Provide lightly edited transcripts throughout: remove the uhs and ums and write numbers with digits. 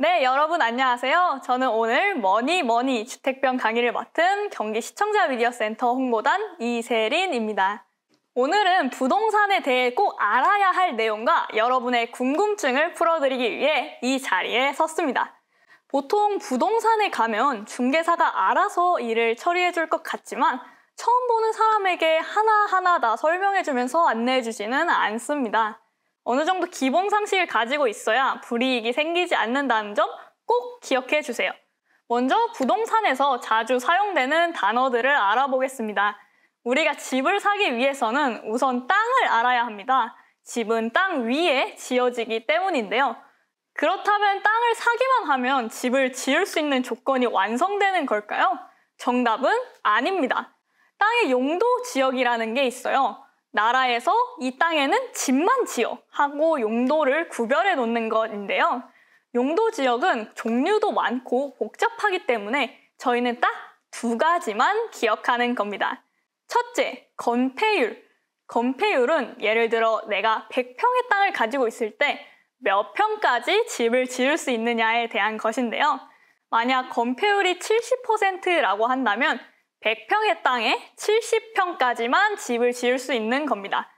네, 여러분 안녕하세요. 저는 오늘 머니머니 주택병 강의를 맡은 경기 시청자 미디어센터 홍보단 이세린입니다. 오늘은 부동산에 대해 꼭 알아야 할 내용과 여러분의 궁금증을 풀어드리기 위해 이 자리에 섰습니다. 보통 부동산에 가면 중개사가 알아서 일을 처리해 줄 것 같지만 처음 보는 사람에게 하나하나 다 설명해주면서 안내해주지는 않습니다. 어느 정도 기본 상식을 가지고 있어야 불이익이 생기지 않는다는 점 꼭 기억해 주세요. 먼저 부동산에서 자주 사용되는 단어들을 알아보겠습니다. 우리가 집을 사기 위해서는 우선 땅을 알아야 합니다. 집은 땅 위에 지어지기 때문인데요. 그렇다면 땅을 사기만 하면 집을 지을 수 있는 조건이 완성되는 걸까요? 정답은 아닙니다. 땅의 용도 지역이라는 게 있어요. 나라에서 이 땅에는 집만 지어 하고 용도를 구별해 놓는 것인데요. 용도 지역은 종류도 많고 복잡하기 때문에 저희는 딱 두 가지만 기억하는 겁니다. 첫째, 건폐율. 건폐율은 예를 들어 내가 100평의 땅을 가지고 있을 때 몇 평까지 집을 지을 수 있느냐에 대한 것인데요. 만약 건폐율이 70%라고 한다면 100평의 땅에 70평까지만 집을 지을 수 있는 겁니다.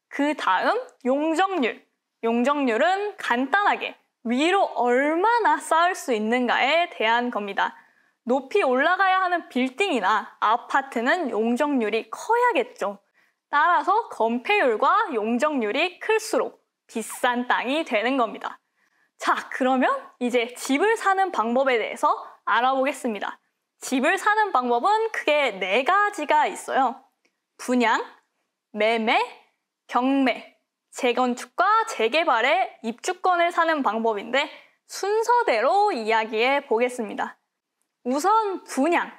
그 다음 용적률. 용적률은 간단하게 위로 얼마나 쌓을 수 있는가에 대한 겁니다. 높이 올라가야 하는 빌딩이나 아파트는 용적률이 커야겠죠. 따라서 건폐율과 용적률이 클수록 비싼 땅이 되는 겁니다. 자, 그러면 이제 집을 사는 방법에 대해서 알아보겠습니다. 집을 사는 방법은 크게 4가지가 있어요. 분양, 매매, 경매, 재건축과 재개발의 입주권을 사는 방법인데 순서대로 이야기해 보겠습니다. 우선 분양.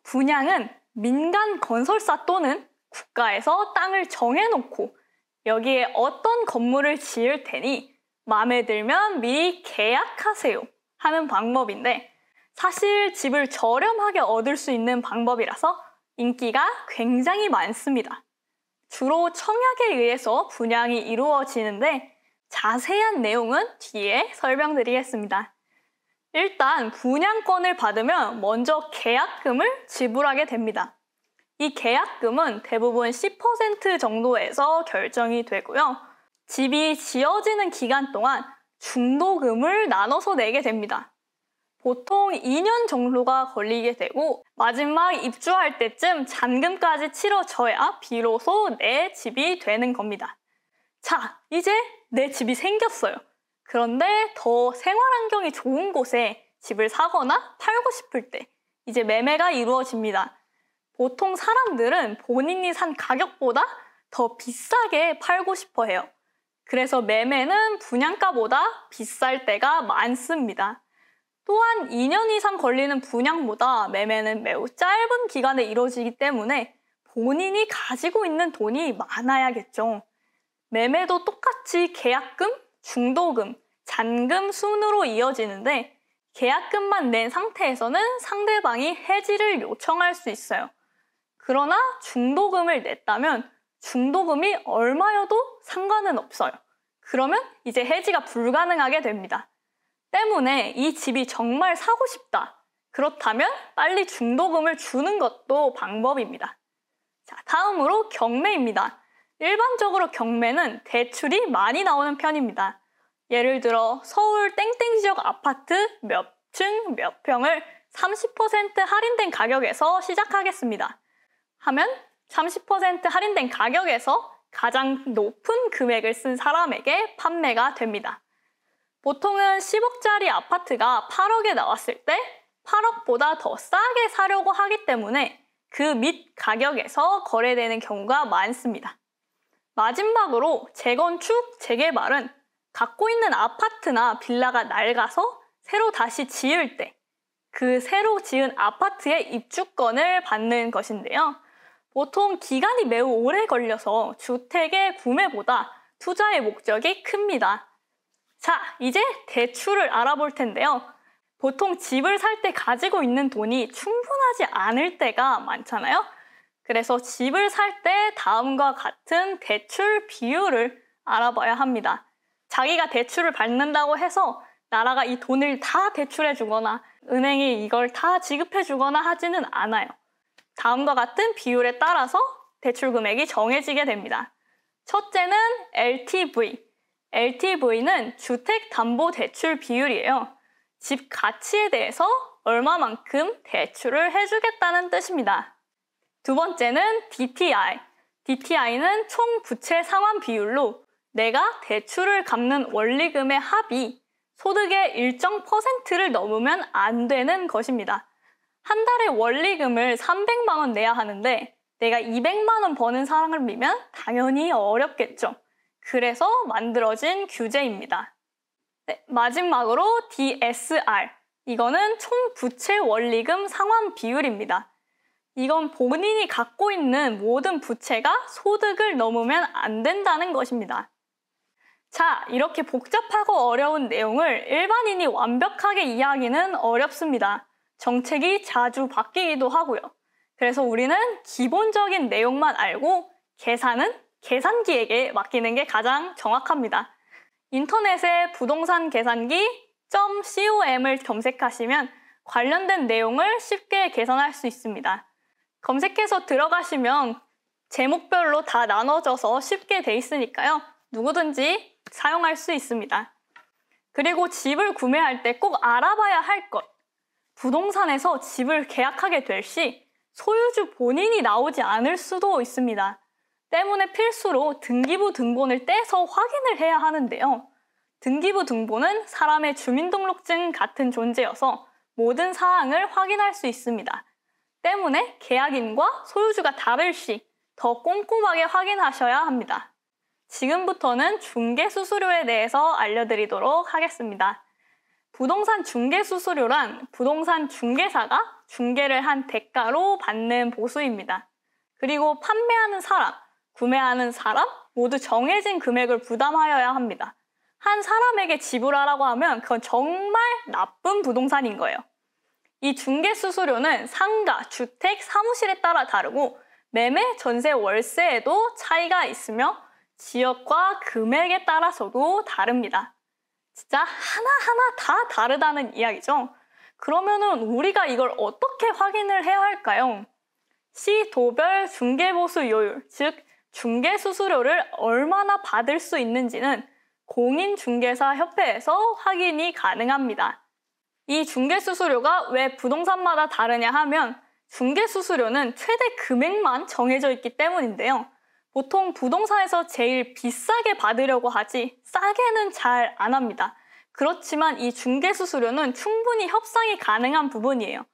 분양은 민간 건설사 또는 국가에서 땅을 정해놓고 여기에 어떤 건물을 지을 테니 마음에 들면 미리 계약하세요 하는 방법인데 사실 집을 저렴하게 얻을 수 있는 방법이라서 인기가 굉장히 많습니다. 주로 청약에 의해서 분양이 이루어지는데 자세한 내용은 뒤에 설명드리겠습니다. 일단 분양권을 받으면 먼저 계약금을 지불하게 됩니다. 이 계약금은 대부분 10% 정도에서 결정이 되고요. 집이 지어지는 기간 동안 중도금을 나눠서 내게 됩니다. 보통 2년 정도가 걸리게 되고 마지막 입주할 때쯤 잔금까지 치러져야 비로소 내 집이 되는 겁니다. 자, 이제 내 집이 생겼어요. 그런데 더 생활 환경이 좋은 곳에 집을 사거나 팔고 싶을 때 이제 매매가 이루어집니다. 보통 사람들은 본인이 산 가격보다 더 비싸게 팔고 싶어 해요. 그래서 매매는 분양가보다 비쌀 때가 많습니다. 또한 2년 이상 걸리는 분양보다 매매는 매우 짧은 기간에 이루어지기 때문에 본인이 가지고 있는 돈이 많아야겠죠. 매매도 똑같이 계약금, 중도금, 잔금 순으로 이어지는데 계약금만 낸 상태에서는 상대방이 해지를 요청할 수 있어요. 그러나 중도금을 냈다면 중도금이 얼마여도 상관은 없어요. 그러면 이제 해지가 불가능하게 됩니다. 때문에 이 집이 정말 사고 싶다. 그렇다면 빨리 중도금을 주는 것도 방법입니다. 자, 다음으로 경매입니다. 일반적으로 경매는 대출이 많이 나오는 편입니다. 예를 들어 서울 땡땡 지역 아파트 몇 층 몇 평을 30% 할인된 가격에서 시작하겠습니다. 하면 30% 할인된 가격에서 가장 높은 금액을 쓴 사람에게 판매가 됩니다. 보통은 10억짜리 아파트가 8억에 나왔을 때 8억보다 더 싸게 사려고 하기 때문에 그 밑 가격에서 거래되는 경우가 많습니다. 마지막으로 재건축, 재개발은 갖고 있는 아파트나 빌라가 낡아서 새로 다시 지을 때 그 새로 지은 아파트의 입주권을 받는 것인데요. 보통 기간이 매우 오래 걸려서 주택의 구매보다 투자의 목적이 큽니다. 자, 이제 대출을 알아볼 텐데요. 보통 집을 살 때 가지고 있는 돈이 충분하지 않을 때가 많잖아요. 그래서 집을 살 때 다음과 같은 대출 비율을 알아봐야 합니다. 자기가 대출을 받는다고 해서 나라가 이 돈을 다 대출해 주거나 은행이 이걸 다 지급해 주거나 하지는 않아요. 다음과 같은 비율에 따라서 대출 금액이 정해지게 됩니다. 첫째는 LTV. LTV는 주택담보대출 비율이에요. 집 가치에 대해서 얼마만큼 대출을 해주겠다는 뜻입니다. 두 번째는 DTI. DTI는 총 부채 상환 비율로 내가 대출을 갚는 원리금의 합이 소득의 일정 %를 넘으면 안 되는 것입니다. 한 달에 원리금을 300만 원 내야 하는데 내가 200만 원 버는 사람을 믿으면 당연히 어렵겠죠. 그래서 만들어진 규제입니다. 네, 마지막으로 DSR. 이거는 총 부채 원리금 상환 비율입니다. 이건 본인이 갖고 있는 모든 부채가 소득을 넘으면 안 된다는 것입니다. 자, 이렇게 복잡하고 어려운 내용을 일반인이 완벽하게 이해하기는 어렵습니다. 정책이 자주 바뀌기도 하고요. 그래서 우리는 기본적인 내용만 알고 계산은 계산기에게 맡기는 게 가장 정확합니다. 인터넷에 부동산 계산기 .com을 검색하시면 관련된 내용을 쉽게 계산할 수 있습니다. 검색해서 들어가시면 제목별로 다 나눠져서 쉽게 돼 있으니까요. 누구든지 사용할 수 있습니다. 그리고 집을 구매할 때 꼭 알아봐야 할 것. 부동산에서 집을 계약하게 될 시 소유주 본인이 나오지 않을 수도 있습니다. 때문에 필수로 등기부 등본을 떼서 확인을 해야 하는데요. 등기부 등본은 사람의 주민등록증 같은 존재여서 모든 사항을 확인할 수 있습니다. 때문에 계약인과 소유주가 다를 시 더 꼼꼼하게 확인하셔야 합니다. 지금부터는 중개수수료에 대해서 알려드리도록 하겠습니다. 부동산 중개수수료란 부동산 중개사가 중개를 한 대가로 받는 보수입니다. 그리고 판매하는 사람, 구매하는 사람 모두 정해진 금액을 부담하여야 합니다. 한 사람에게 지불하라고 하면 그건 정말 나쁜 부동산인 거예요. 이 중개수수료는 상가, 주택, 사무실에 따라 다르고 매매, 전세, 월세에도 차이가 있으며 지역과 금액에 따라서도 다릅니다. 진짜 하나하나 다 다르다는 이야기죠. 그러면은 우리가 이걸 어떻게 확인을 해야 할까요? 시도별 중개보수요율, 즉 중개수수료를 얼마나 받을 수 있는지는 공인중개사협회에서 확인이 가능합니다. 이 중개수수료가 왜 부동산마다 다르냐 하면 중개수수료는 최대 금액만 정해져 있기 때문인데요. 보통 부동산에서 제일 비싸게 받으려고 하지 싸게는 잘 안 합니다. 그렇지만 이 중개수수료는 충분히 협상이 가능한 부분이에요.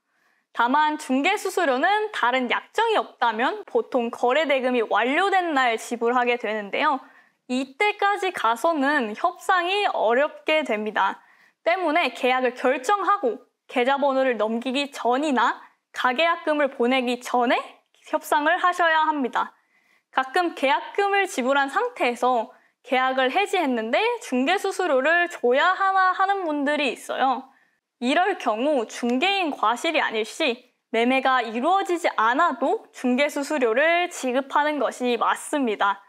다만 중개수수료는 다른 약정이 없다면 보통 거래대금이 완료된 날 지불하게 되는데요. 이때까지 가서는 협상이 어렵게 됩니다. 때문에 계약을 결정하고 계좌번호를 넘기기 전이나 가계약금을 보내기 전에 협상을 하셔야 합니다. 가끔 계약금을 지불한 상태에서 계약을 해지했는데 중개수수료를 줘야 하나 하는 분들이 있어요. 이럴 경우 중개인 과실이 아닐 시 매매가 이루어지지 않아도 중개수수료를 지급하는 것이 맞습니다.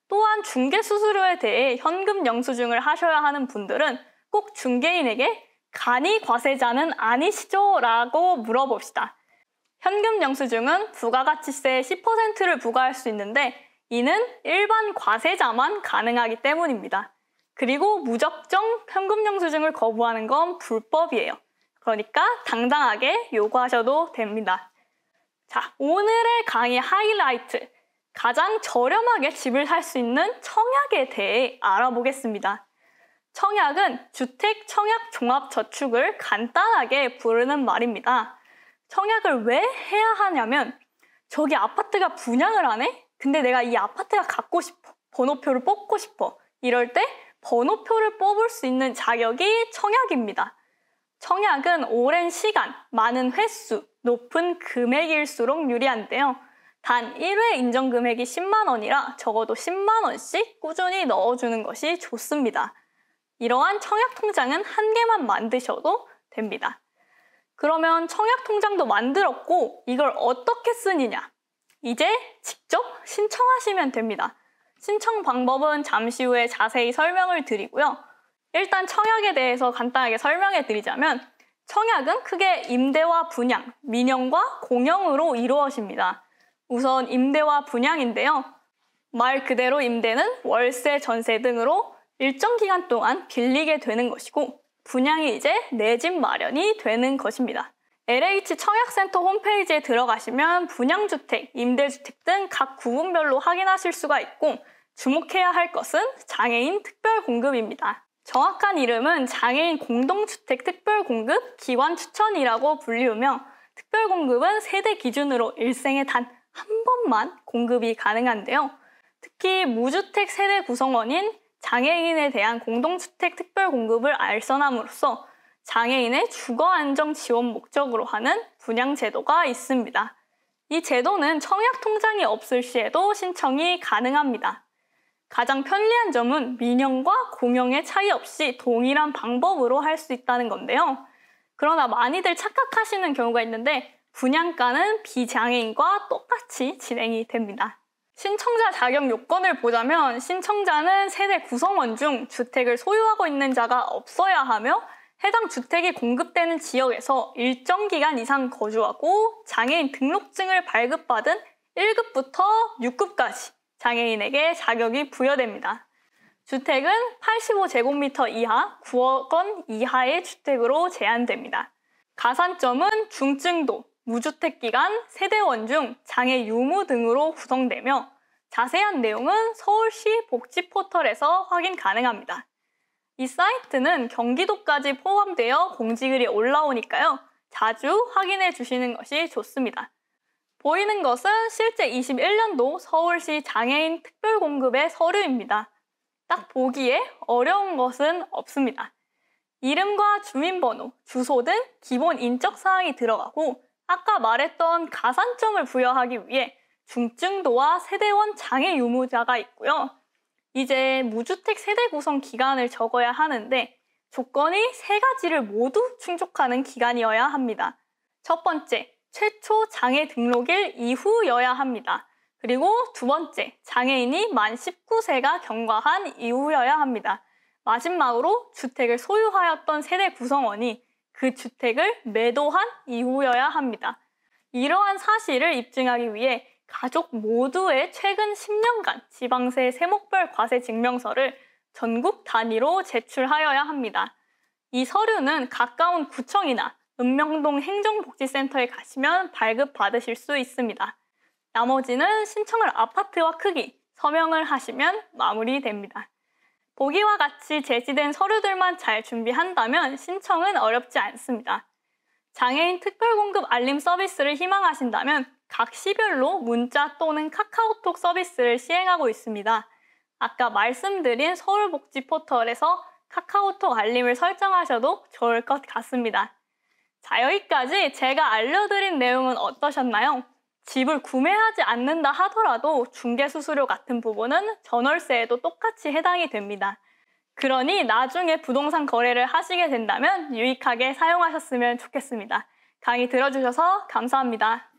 또한 중개수수료에 대해 현금 영수증을 하셔야 하는 분들은 꼭 중개인에게 간이 과세자는 아니시죠? 라고 물어봅시다. 현금 영수증은 부가가치세 10%를 부과할 수 있는데 이는 일반 과세자만 가능하기 때문입니다. 그리고 무적정 현금 영수증을 거부하는 건 불법이에요. 그러니까 당당하게 요구하셔도 됩니다. 자, 오늘의 강의 하이라이트. 가장 저렴하게 집을 살 수 있는 청약에 대해 알아보겠습니다. 청약은 주택청약종합저축을 간단하게 부르는 말입니다. 청약을 왜 해야 하냐면 저기 아파트가 분양을 하네? 근데 내가 이 아파트가 갖고 싶어. 번호표를 뽑고 싶어. 이럴 때 번호표를 뽑을 수 있는 자격이 청약입니다. 청약은 오랜 시간, 많은 횟수, 높은 금액일수록 유리한데요. 단 1회 인정금액이 10만 원이라 적어도 10만 원씩 꾸준히 넣어주는 것이 좋습니다. 이러한 청약통장은 한 개만 만드셔도 됩니다. 그러면 청약통장도 만들었고 이걸 어떻게 쓰느냐? 이제 직접 신청하시면 됩니다. 신청 방법은 잠시 후에 자세히 설명을 드리고요. 일단 청약에 대해서 간단하게 설명해 드리자면 청약은 크게 임대와 분양, 민영과 공영으로 이루어집니다. 우선 임대와 분양인데요. 말 그대로 임대는 월세, 전세 등으로 일정 기간 동안 빌리게 되는 것이고 분양이 이제 내 집 마련이 되는 것입니다. LH 청약센터 홈페이지에 들어가시면 분양주택, 임대주택 등 각 구분별로 확인하실 수가 있고 주목해야 할 것은 장애인 특별공급입니다. 정확한 이름은 장애인 공동주택 특별공급 기관추천이라고 불리우며 특별공급은 세대 기준으로 일생에 단 한 번만 공급이 가능한데요. 특히 무주택 세대 구성원인 장애인에 대한 공동주택 특별공급을 알선함으로써 장애인의 주거안정 지원 목적으로 하는 분양제도가 있습니다. 이 제도는 청약통장이 없을 시에도 신청이 가능합니다. 가장 편리한 점은 민영과 공영의 차이 없이 동일한 방법으로 할 수 있다는 건데요. 그러나 많이들 착각하시는 경우가 있는데 분양가는 비장애인과 똑같이 진행이 됩니다. 신청자 자격 요건을 보자면 신청자는 세대 구성원 중 주택을 소유하고 있는 자가 없어야 하며 해당 주택이 공급되는 지역에서 일정 기간 이상 거주하고 장애인 등록증을 발급받은 1급부터 6급까지 장애인에게 자격이 부여됩니다. 주택은 85제곱미터 이하, 9억 원 이하의 주택으로 제한됩니다. 가산점은 중증도, 무주택 기간, 세대원 중 장애 유무 등으로 구성되며 자세한 내용은 서울시 복지 포털에서 확인 가능합니다. 이 사이트는 경기도까지 포함되어 공지글이 올라오니까요. 자주 확인해 주시는 것이 좋습니다. 보이는 것은 실제 21년도 서울시 장애인 특별공급의 서류입니다. 딱 보기에 어려운 것은 없습니다. 이름과 주민번호, 주소 등 기본 인적사항이 들어가고 아까 말했던 가산점을 부여하기 위해 중증도와 세대원 장애 유무자가 있고요. 이제 무주택 세대 구성 기간을 적어야 하는데 조건이 3가지를 모두 충족하는 기간이어야 합니다. 첫 번째, 최초 장애 등록일 이후여야 합니다. 그리고 두 번째, 장애인이 만 19세가 경과한 이후여야 합니다. 마지막으로 주택을 소유하였던 세대 구성원이 그 주택을 매도한 이후여야 합니다. 이러한 사실을 입증하기 위해 가족 모두의 최근 10년간 지방세 세목별 과세 증명서를 전국 단위로 제출하여야 합니다. 이 서류는 가까운 구청이나 읍명동 행정복지센터에 가시면 발급받으실 수 있습니다. 나머지는 신청을 아파트와 크기, 서명을 하시면 마무리됩니다. 보기와 같이 제시된 서류들만 잘 준비한다면 신청은 어렵지 않습니다. 장애인 특별공급 알림 서비스를 희망하신다면 각 시별로 문자 또는 카카오톡 서비스를 시행하고 있습니다. 아까 말씀드린 서울복지 포털에서 카카오톡 알림을 설정하셔도 좋을 것 같습니다. 자, 여기까지 제가 알려드린 내용은 어떠셨나요? 집을 구매하지 않는다 하더라도 중개수수료 같은 부분은 전월세에도 똑같이 해당이 됩니다. 그러니 나중에 부동산 거래를 하시게 된다면 유익하게 사용하셨으면 좋겠습니다. 강의 들어주셔서 감사합니다.